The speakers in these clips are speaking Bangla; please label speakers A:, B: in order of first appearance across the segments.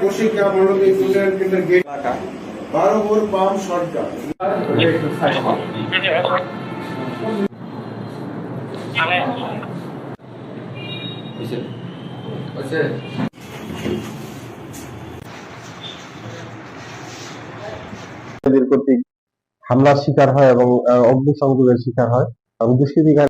A: প্রশিক্ষা মন্ডলী ইউনিয়ন কেন্দ্রের গেট 12 বোর পাম্প শর্টকাট
B: কর্তৃক হামলার শিকার হয় এবং অগ্নিসংযোগের শিকার হয় এবং দুষ্কৃতিকারী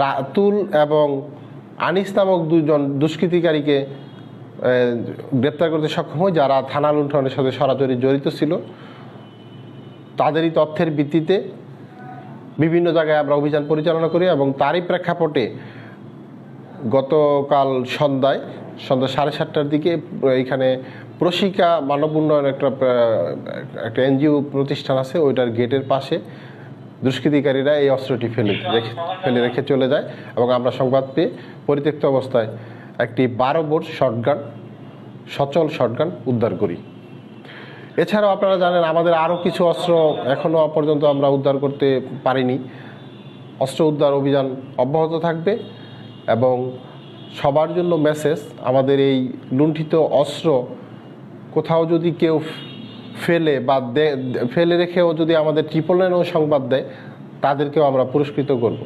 B: রাতুল এবং আনিস নামক দুজন দুষ্কৃতিকারীকে গ্রেপ্তার করতে সক্ষম হয়, যারা থানা লুণ্ঠনের সাথে সরাসরি জড়িত ছিল। তাদেরই তথ্যের ভিত্তিতে বিভিন্ন জায়গায় আমরা অভিযান পরিচালনা করি এবং তারই প্রেক্ষাপটে গতকাল সন্ধ্যা 7:30টার দিকে এইখানে প্রশিকা মানব উন্নয়ন একটা এনজিও প্রতিষ্ঠান আছে, ওইটার গেটের পাশে দুষ্কৃতিকারীরা এই অস্ত্রটি ফেলে রেখে চলে যায় এবং আমরা সংবাদ পেয়ে পরিত্যক্ত অবস্থায় একটি 12 বোর সচল শটগান উদ্ধার করি। এছাড়াও আপনারা জানেন আমাদের আরও কিছু অস্ত্র এখনও পর্যন্ত আমরা উদ্ধার করতে পারিনি। অস্ত্র উদ্ধার অভিযান অব্যাহত থাকবে এবং সবার জন্য মেসেজ, আমাদের এই লুণ্ঠিত অস্ত্র কোথাও যদি কেউ ফেলে রেখেও যদি আমাদের 999 সংবাদ দেয়, তাদেরকেও আমরা পুরস্কৃত করব।